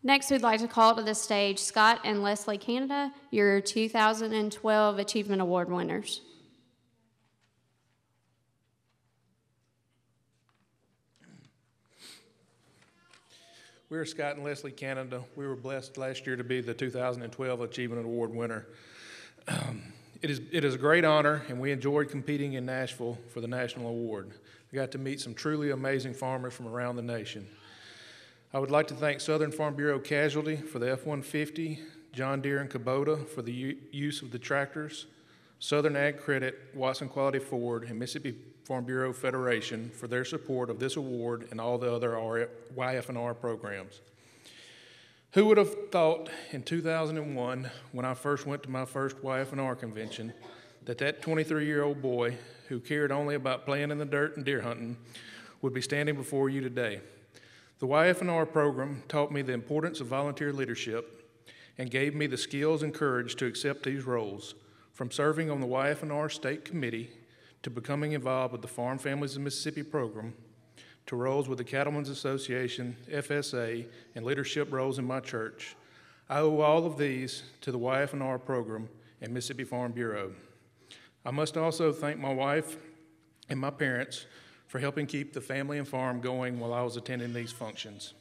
Next, we'd like to call to the stage Scott and Leslie Canada, your 2012 Achievement Award winners. We're Scott and Leslie Canada. We were blessed last year to be the 2012 Achievement Award winner. It is a great honor, and we enjoyed competing in Nashville for the national award. We got to meet some truly amazing farmers from around the nation. I would like to thank Southern Farm Bureau Casualty for the F-150, John Deere and Kubota for the use of the tractors, Southern Ag Credit, Watson Quality Ford, and Mississippi Farm Bureau Federation for their support of this award and all the other YF&R programs. Who would have thought in 2001, when I first went to my first YF&R convention, that 23-year-old boy who cared only about playing in the dirt and deer hunting would be standing before you today. The YF&R program taught me the importance of volunteer leadership and gave me the skills and courage to accept these roles, from serving on the YF&R State Committee to becoming involved with the Farm Families of Mississippi program, to roles with the Cattlemen's Association, FSA, and leadership roles in my church. I owe all of these to the YF&R program and Mississippi Farm Bureau. I must also thank my wife and my parents for helping keep the family and farm going while I was attending these functions.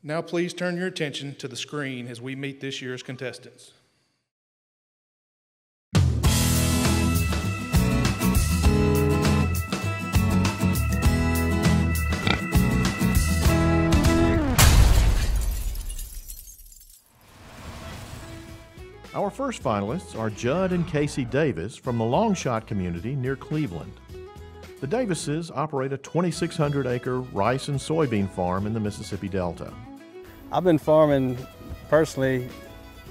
Now please turn your attention to the screen as we meet this year's contestants. Our first finalists are Jud and Casey Davis from the Longshot community near Cleveland. The Davises operate a 2,600-acre rice and soybean farm in the Mississippi Delta. I've been farming personally,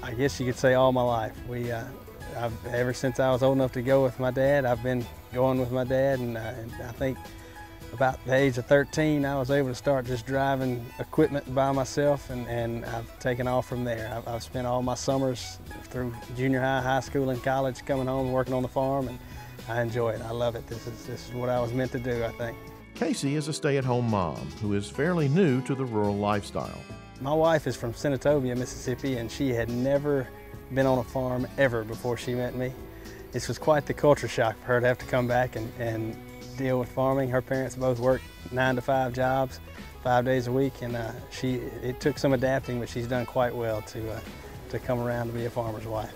I guess you could say, all my life. Ever since I was old enough to go with my dad, I've been going with my dad, and I think about the age of 13, I was able to start just driving equipment by myself, and I've taken off from there. I've spent all my summers through junior high, high school, and college coming home and working on the farm, and I enjoy it. I love it. This is what I was meant to do, I think. Casey is a stay-at-home mom who is fairly new to the rural lifestyle. My wife is from Senatobia, Mississippi, and she had never been on a farm ever before she met me. This was quite the culture shock for her to have to come back and deal with farming. Her parents both worked 9-to-5 jobs, 5 days a week, and it took some adapting, but she's done quite well to come around to be a farmer's wife.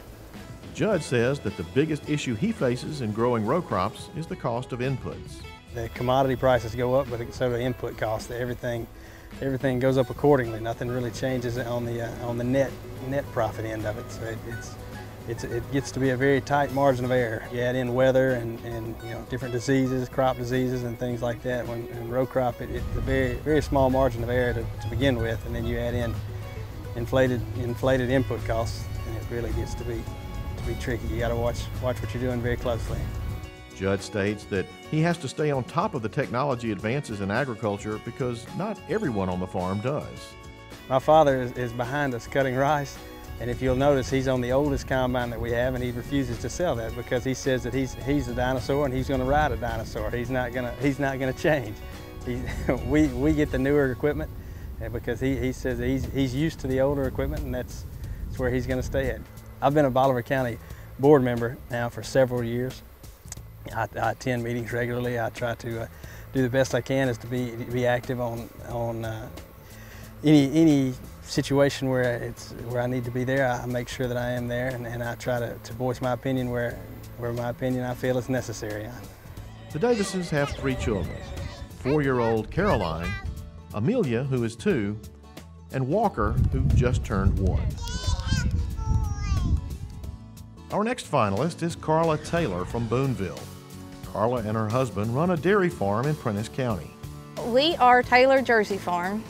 Jud says that the biggest issue he faces in growing row crops is the cost of inputs. The commodity prices go up, but so do the input costs. Everything goes up accordingly. Nothing really changes on the net profit end of it. So it gets to be a very tight margin of error. You add in weather and different diseases, crop diseases and things like that. When in row crop, it's a very small margin of error to begin with, and then you add in inflated input costs, and it really gets to be tricky. You got to watch what you're doing very closely. Jud states that he has to stay on top of the technology advances in agriculture because not everyone on the farm does. My father is behind us cutting rice, and if you'll notice, he's on the oldest combine that we have, and he refuses to sell that because he says that he's a dinosaur and he's going to ride a dinosaur. He's not going to change. We get the newer equipment because he says that he's used to the older equipment, and that's where he's going to stay at. I've been a Bolivar County board member now for several years. I attend meetings regularly. I try to do the best I can is to be active on any situation where I need to be there. I make sure that I am there, and I try to voice my opinion where my opinion I feel is necessary. The Davises have 3 children: 4-year-old Caroline, Amelia, who is 2, and Walker, who just turned 1. Our next finalist is Carla Taylor from Boonville. Carla and her husband run a dairy farm in Prentiss County. We are Taylor Jersey Farm.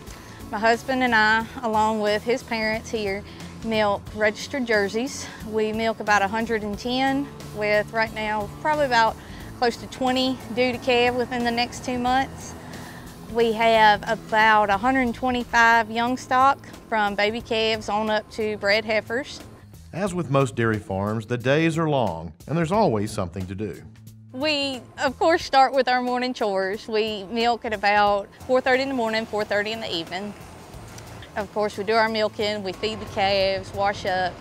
My husband and I, along with his parents here, milk registered jerseys. We milk about 110 with right now probably about close to 20 due to calve within the next 2 months. We have about 125 young stock from baby calves on up to bred heifers. As with most dairy farms, the days are long and there's always something to do. We, of course, start with our morning chores. We milk at about 4:30 in the morning, 4:30 in the evening. Of course, we do our milking, we feed the calves, wash up,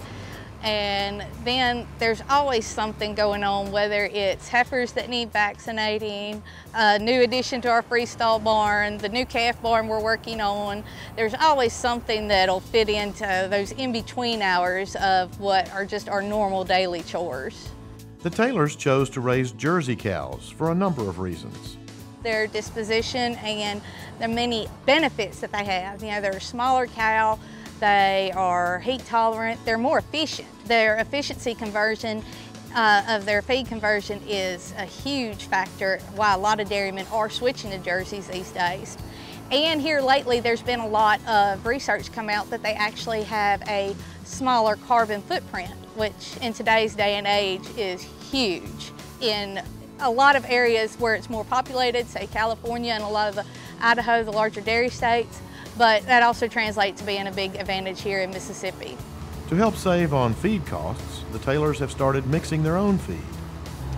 and then there's always something going on, whether it's heifers that need vaccinating, a new addition to our freestall barn, the new calf barn we're working on. There's always something that'll fit into those in-between hours of what are just our normal daily chores. The Taylors chose to raise Jersey cows for a number of reasons. Their disposition and the many benefits that they have. You know, they're a smaller cow, they are heat tolerant, they're more efficient. Their efficiency conversion of their feed conversion is a huge factor why a lot of dairymen are switching to Jerseys these days. And here lately there's been a lot of research come out that they actually have a smaller carbon footprint, which in today's day and age is huge. In a lot of areas where it's more populated, say California and a lot of the Idaho, the larger dairy states, but that also translates to being a big advantage here in Mississippi. To help save on feed costs, the Taylors have started mixing their own feed.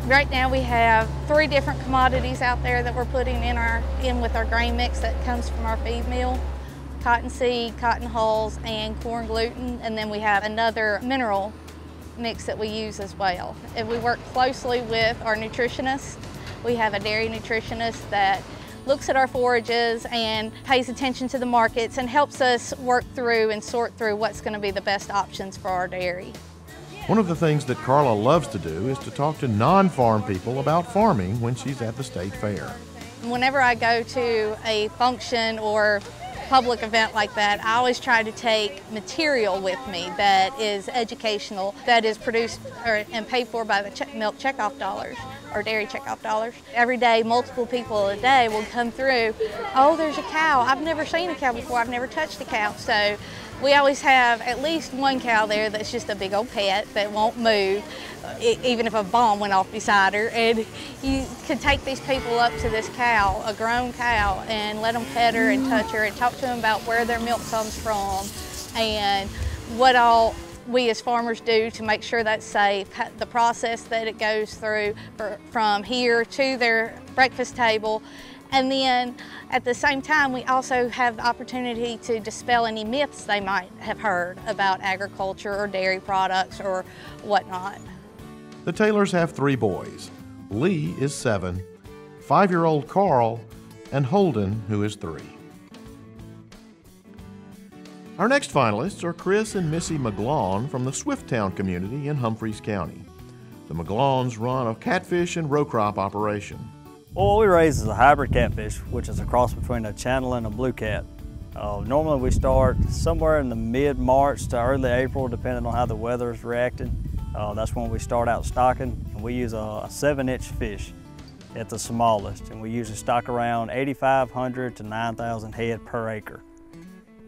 Right now we have 3 different commodities out there that we're putting in with our grain mix that comes from our feed mill. Cottonseed, cotton hulls, and corn gluten, and then we have another mineral mix that we use as well. And we work closely with our nutritionists. We have a dairy nutritionist that looks at our forages and pays attention to the markets and helps us work through and sort through what's going to be the best options for our dairy. One of the things that Carla loves to do is to talk to non-farm people about farming when she's at the state fair. Whenever I go to a function or public event like that, I always try to take material with me that is educational, that is produced and paid for by the milk checkoff dollars or dairy checkoff dollars. Every day, multiple people a day will come through, oh, there's a cow. I've never seen a cow before. I've never touched a cow. So we always have at least one cow there that's just a big old pet that won't move, even if a bomb went off beside her. And you could take these people up to this cow, a grown cow, and let them pet her and touch her and talk to them about where their milk comes from and what all we as farmers do to make sure that's safe, the process that it goes through from here to their breakfast table. And then at the same time, we also have the opportunity to dispel any myths they might have heard about agriculture or dairy products or whatnot. The Taylors have 3 boys. Lee is 7, 5-year-old Carl, and Holden, who is 3. Our next finalists are Chris and Missy Mlon from the Swifttown community in Humphreys County. The Mlons run a catfish and row crop operation. Well, what we raise is a hybrid catfish, which is a cross between a channel and a blue cat. Normally we start somewhere in the mid-March to early April, depending on how the weather is reacting. That's when we start out stocking, and we use a 7-inch fish at the smallest, and we usually stock around 8,500 to 9,000 head per acre.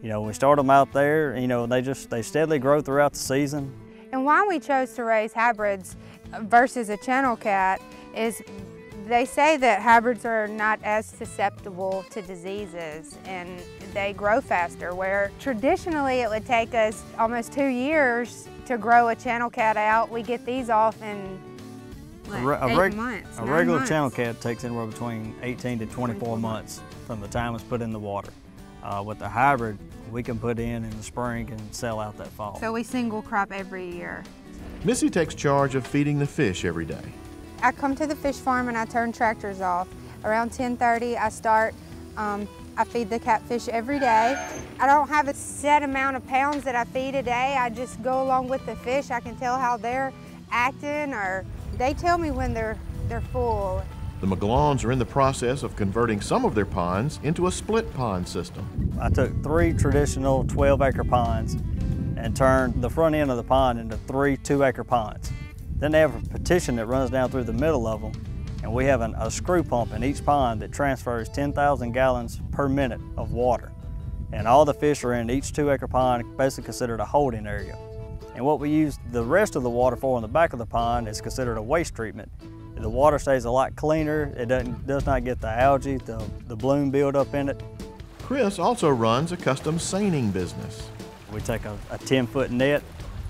You know, we start them out there, you know, they steadily grow throughout the season. And why we chose to raise hybrids versus a channel cat is they say that hybrids are not as susceptible to diseases and they grow faster, where traditionally it would take us almost 2 years to grow a channel cat out. We get these off in what, 8 months. A regular channel cat takes anywhere between 18 to 24 months from the time it's put in the water. With the hybrid, we can put in the spring and sell out that fall. So we single crop every year. Missy takes charge of feeding the fish every day. I come to the fish farm and I turn tractors off. Around 10:30 I start, I feed the catfish every day. I don't have a set amount of pounds that I feed a day. I just go along with the fish. I can tell how they're acting, or they tell me when they're full. The Mlons are in the process of converting some of their ponds into a split pond system. I took 3 traditional 12-acre ponds and turned the front end of the pond into 3 2-acre ponds. Then they have a partition that runs down through the middle of them, and we have a screw pump in each pond that transfers 10,000 gallons per minute of water. And all the fish are in each 2-acre pond, basically considered a holding area. And what we use the rest of the water for in the back of the pond is considered a waste treatment. The water stays a lot cleaner. It does not get the algae, the bloom buildup in it. Chris also runs a custom seining business. We take a 10-foot net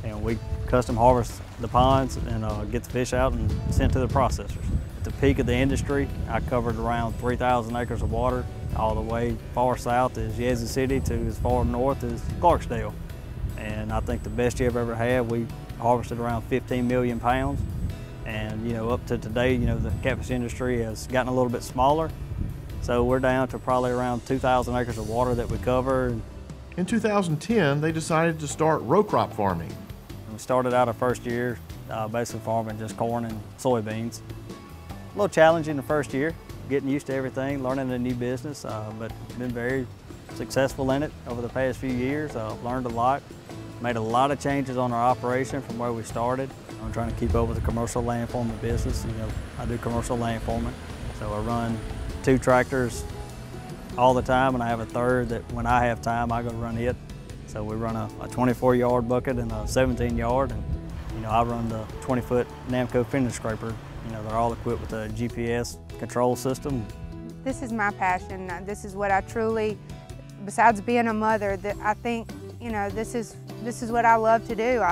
and we custom harvest the ponds and get the fish out and sent to the processors. At the peak of the industry, I covered around 3,000 acres of water. all the way far south is Yazoo City to as far north as Clarksdale. And I think the best year I've ever had, we harvested around 15 million pounds. And you know, up to today, you know, the catfish industry has gotten a little bit smaller. So we're down to probably around 2,000 acres of water that we cover. In 2010, they decided to start row crop farming. We started out our first year basically farming just corn and soybeans. A little challenging the first year, getting used to everything, learning a new business, but been very successful in it over the past few years. Learned a lot, made a lot of changes on our operation from where we started. I'm trying to keep up with the commercial landforming business. You know, I do commercial landforming, so I run 2 tractors all the time, and I have a third that when I have time, I go run it. So we run a 24-yard bucket and a 17-yard, and you know, I run the 20-foot Namco finish scraper. You know, they're all equipped with a GPS control system. This is my passion. This is what I truly, besides being a mother, that I think, you know, this is what I love to do.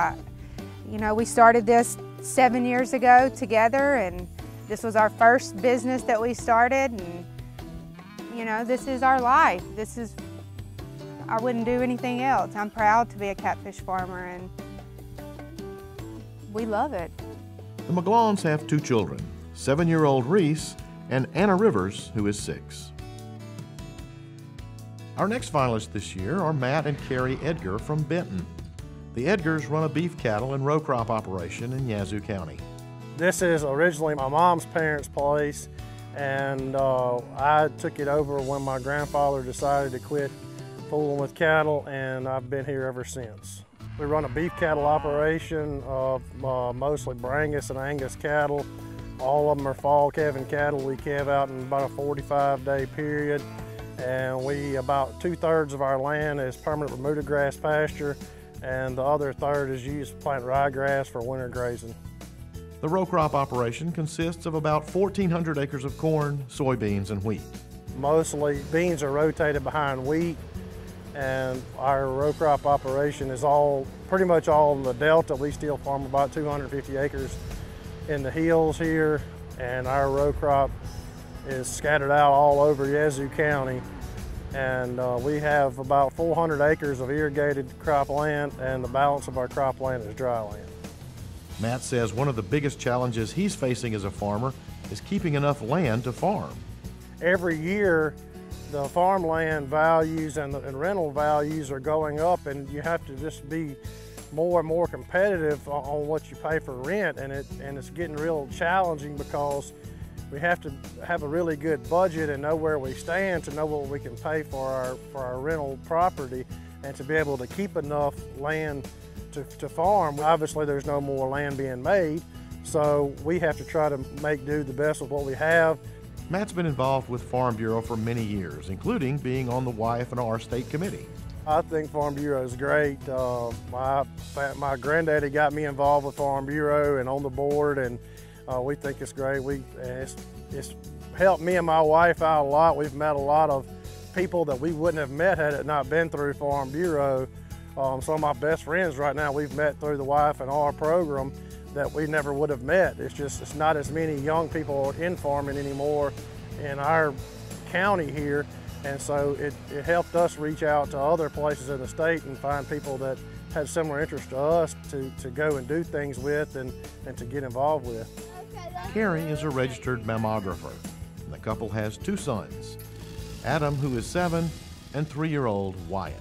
You know, we started this 7 years ago together, and this was our first business that we started, and you know, this is our life. I wouldn't do anything else. I'm proud to be a catfish farmer, and we love it. The Mlons have 2 children, 7-year-old Reese and Anna Rivers, who is 6. Our next finalists this year are Matt and Carrie Edgar from Benton. The Edgars run a beef cattle and row crop operation in Yazoo County. This is originally my mom's parents' place, and I took it over when my grandfather decided to quit fooling with cattle, and I've been here ever since. We run a beef cattle operation of mostly Brangus and Angus cattle. All of them are fall calving cattle. We calve out in about a 45-day period, and about 2/3 of our land is permanent Bermuda grass pasture, and the other third is used to plant ryegrass for winter grazing. The row crop operation consists of about 1,400 acres of corn, soybeans, and wheat. Mostly beans are rotated behind wheat, and our row crop operation is pretty much all in the Delta. We still farm about 250 acres in the hills here, and our row crop is scattered out all over Yazoo County. And we have about 400 acres of irrigated crop land, and the balance of our crop land is dry land. Matt says one of the biggest challenges he's facing as a farmer is keeping enough land to farm. Every year, the farmland values and rental values are going up, and you have to just be more and more competitive on what you pay for rent, and it's getting real challenging because we have to have a really good budget and know where we stand to know what we can pay for our rental property, and to be able to keep enough land to farm. Obviously there's no more land being made, so we have to try to make do the best with what we have. Matt's been involved with Farm Bureau for many years, including being on the YF&R State Committee. I think Farm Bureau is great. My granddaddy got me involved with Farm Bureau and on the board, and we think it's great. It's helped me and my wife out a lot. We've met a lot of people that we wouldn't have met had it not been through Farm Bureau. Some of my best friends right now we've met through the YF&R program that we never would have met. It's not as many young people in farming anymore in our county here, and so it helped us reach out to other places in the state and find people that had similar interest to us to go and do things with and to get involved with. Carrie is a registered mammographer, and the couple has 2 sons, Adam, who is 7, and 3-year-old Wyatt.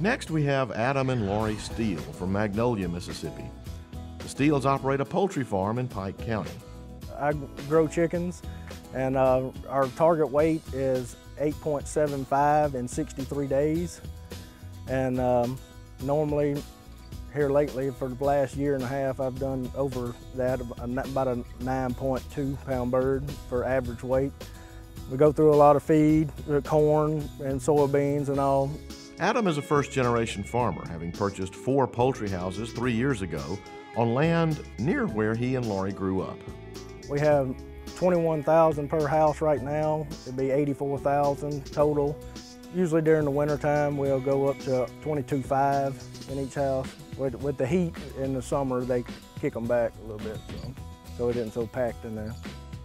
Next, we have Adam and Lori Steele from Magnolia, Mississippi. The Steeles operate a poultry farm in Pike County. I grow chickens, and our target weight is 8.75 in 63 days. And normally, here lately, for the last year and a half, I've done over that, about a 9.2 pound bird for average weight. We go through a lot of feed, corn and soybeans and all. Adam is a first-generation farmer, having purchased 4 poultry houses 3 years ago on land near where he and Lori grew up. We have $21,000 per house right now. It'd be $84,000 total. Usually during the wintertime, we'll go up to $22,500 in each house. With the heat in the summer, they kick them back a little bit, so it isn't so packed in there.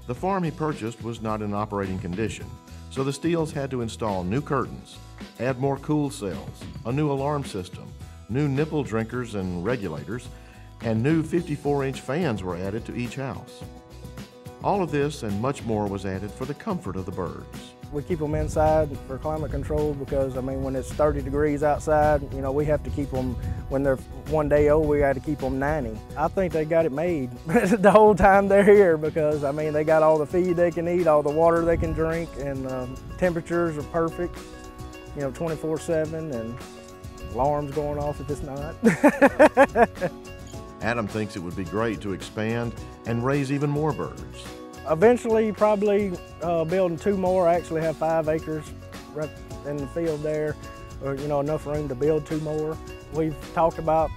The farm he purchased was not in operating condition, so the Steeles had to install new curtains, add more cool cells, a new alarm system, new nipple drinkers and regulators, and new 54-inch fans were added to each house. All of this and much more was added for the comfort of the birds. We keep them inside for climate control because, I mean, when it's 30 degrees outside, you know, we have to keep them, when they're 1 day old, we got to keep them 90. I think they got it made the whole time they're here because, I mean, they got all the feed they can eat, all the water they can drink, and temperatures are perfect, you know, 24/7, and alarms going off if it's not. Adam thinks it would be great to expand and raise even more birds. Eventually, probably building 2 more. I actually have 5 acres right in the field there, or, you know, enough room to build 2 more. We've talked about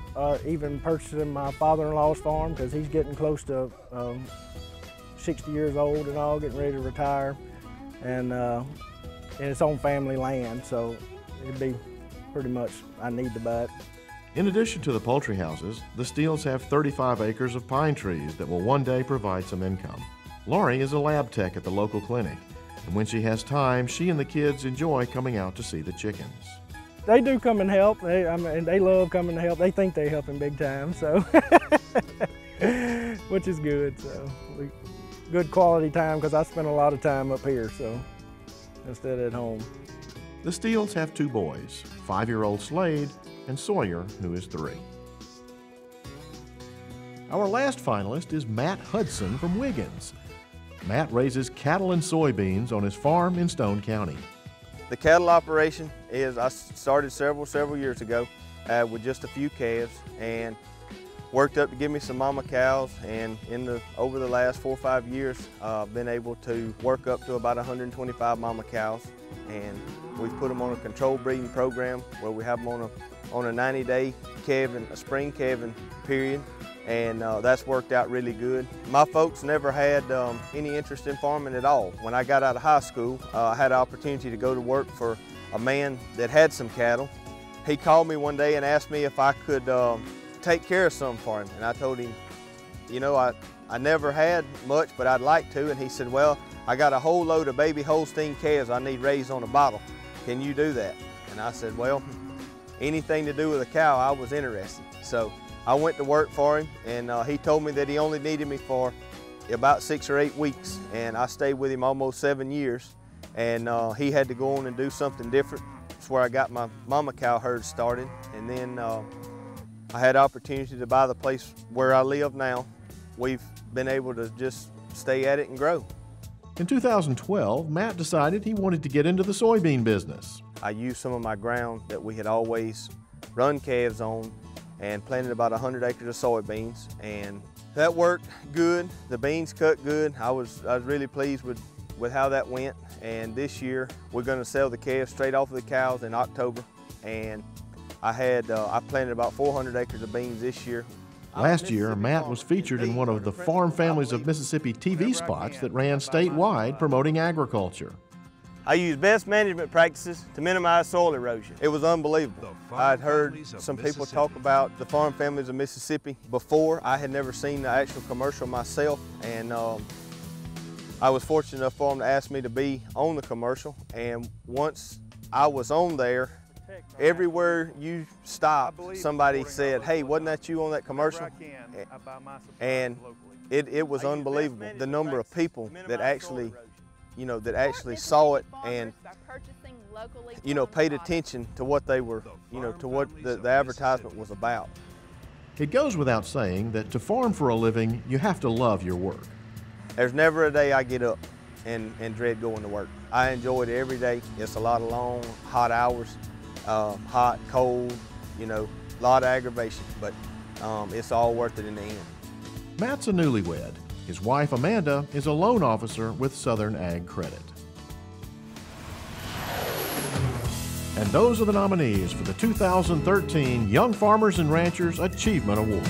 even purchasing my father-in-law's farm because he's getting close to 60 years old and all, getting ready to retire, and it's on family land, so it'd be pretty much, I need to buy it. In addition to the poultry houses, the Steeles have 35 acres of pine trees that will one day provide some income. Laurie is a lab tech at the local clinic, and when she has time, she and the kids enjoy coming out to see the chickens. They do come and help. They love coming to help. They think they helping big time, so which is good. So good quality time because I spend a lot of time up here, so instead at home. The Steeles have 2 boys, 5-year-old Slade and Sawyer, who is 3. Our last finalist is Matt Hudson from Wiggins. Matt raises cattle and soybeans on his farm in Stone County. The cattle operation is, I started several years ago with just a few calves and worked up to give me some mama cows, and over the last 4 or 5 years been able to work up to about 125 mama cows, and we've put them on a controlled breeding program where we have them on a 90-day calving, a spring calving period, and that's worked out really good. My folks never had any interest in farming at all. When I got out of high school, I had an opportunity to go to work for a man that had some cattle. He called me one day and asked me if I could take care of some for him, and I told him, you know, I never had much, but I'd like to, and he said, well, I got a whole load of baby Holstein calves I need raised on a bottle. Can you do that? And I said, well, anything to do with a cow, I was interested. So I went to work for him, and he told me that he only needed me for about 6 or 8 weeks, and I stayed with him almost 7 years, and he had to go on and do something different. That's where I got my mama cow herd started, and then I had opportunity to buy the place where I live now. We've been able to just stay at it and grow. In 2012, Matt decided he wanted to get into the soybean business. I used some of my ground that we had always run calves on and planted about 100 acres of soybeans, and that worked good. The beans cut good. I was really pleased with how that went, and this year we're going to sell the calves straight off of the cows in October, and I planted about 400 acres of beans this year. Last year, Matt was featured in one of the Farm Families of Mississippi TV spots that ran statewide promoting agriculture. I used best management practices to minimize soil erosion. It was unbelievable. I'd heard some people talk about the Farm Families of Mississippi before. I had never seen the actual commercial myself, and I was fortunate enough for them to ask me to be on the commercial, and once I was on there, everywhere you stopped, somebody said, hey, wasn't that you on that commercial? And it was unbelievable, the number of people that actually, you know, that actually saw it and, you know, paid attention to what they were, you know, to what the advertisement was about. It goes without saying that to farm for a living, you have to love your work. There's never a day I get up and dread going to work. I enjoy it every day. It's a lot of long, hot hours. Hot, cold, you know, a lot of aggravation, but it's all worth it in the end. Matt's a newlywed. His wife, Amanda, is a loan officer with Southern Ag Credit. And those are the nominees for the 2013 Young Farmers and Ranchers Achievement Award.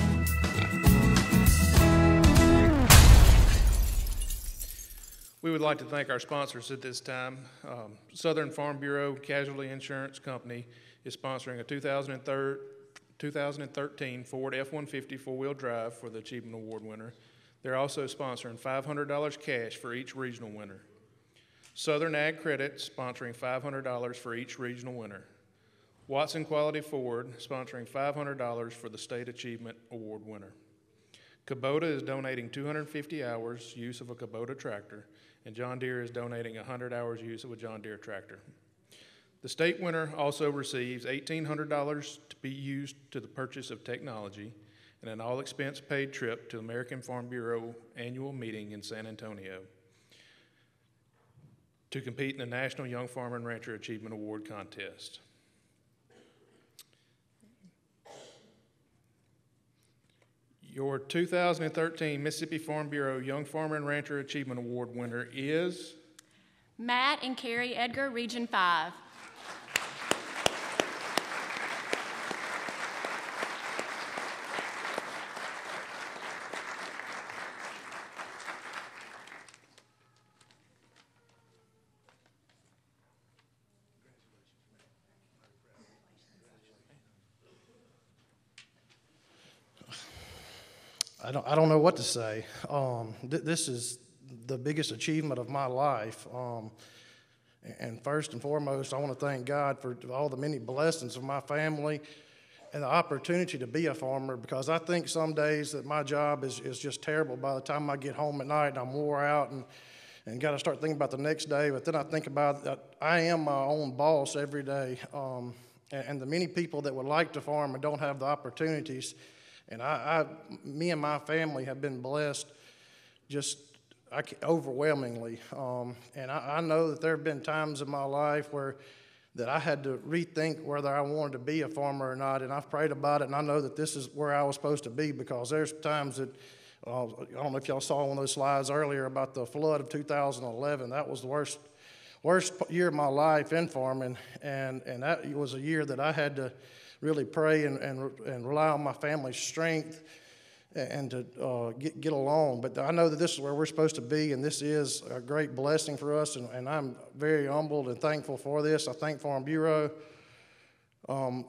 We would like to thank our sponsors at this time. Southern Farm Bureau Casualty Insurance Company is sponsoring a 2013 Ford F-150 four-wheel drive for the Achievement Award winner. They're also sponsoring $500 cash for each regional winner. Southern Ag Credit sponsoring $500 for each regional winner. Watson Quality Ford sponsoring $500 for the State Achievement Award winner. Kubota is donating 250 hours use of a Kubota tractor, and John Deere is donating 100 hours use of a John Deere tractor. The state winner also receives $1,800 to be used to the purchase of technology and an all-expense-paid trip to the American Farm Bureau annual meeting in San Antonio to compete in the National Young Farmer and Rancher Achievement Award contest. Your 2013 Mississippi Farm Bureau Young Farmer and Rancher Achievement Award winner is Matt and Carrie Edgar, Region 5. I don't know what to say. This is the biggest achievement of my life. And first and foremost, I want to thank God for all the many blessings of my family and the opportunity to be a farmer, because I think some days that my job is just terrible by the time I get home at night and I'm wore out and got to start thinking about the next day. But then I think about that I am my own boss every day. And the many people that would like to farm and don't have the opportunities. And me and my family have been blessed just overwhelmingly. And I know that there have been times in my life that I had to rethink whether I wanted to be a farmer or not. And I've prayed about it, and I know that this is where I was supposed to be, because there's times that, I don't know if y'all saw one of those slides earlier about the flood of 2011. That was the worst year of my life in farming, and that was a year that I had to really pray and rely on my family's strength and to get along. But I know that this is where we're supposed to be, and this is a great blessing for us, and I'm very humbled and thankful for this. I thank Farm Bureau.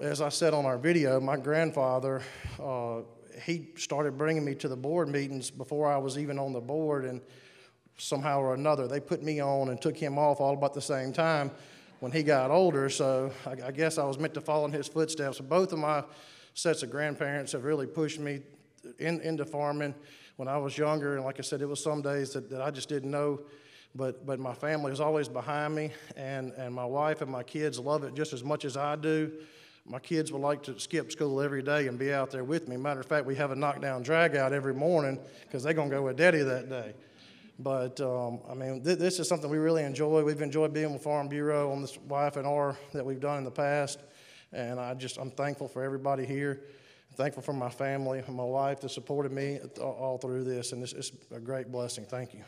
As I said on our video, my grandfather, he started bringing me to the board meetings before I was even on the board, and somehow or another they put me on and took him off all about the same time when he got older. So I guess I was meant to follow in his footsteps. Both of my sets of grandparents have really pushed me into farming when I was younger. And like I said, it was some days that I just didn't know, but my family was always behind me, and my wife and my kids love it just as much as I do. My kids would like to skip school every day and be out there with me. Matter of fact, we have a knockdown drag out every morning because they're going to go with Daddy that day. But, I mean, this is something we really enjoy. We've enjoyed being with Farm Bureau on this YF&R that we've done in the past. And I'm thankful for everybody here. I'm thankful for my family and my wife that supported me all through this. And it's a great blessing. Thank you.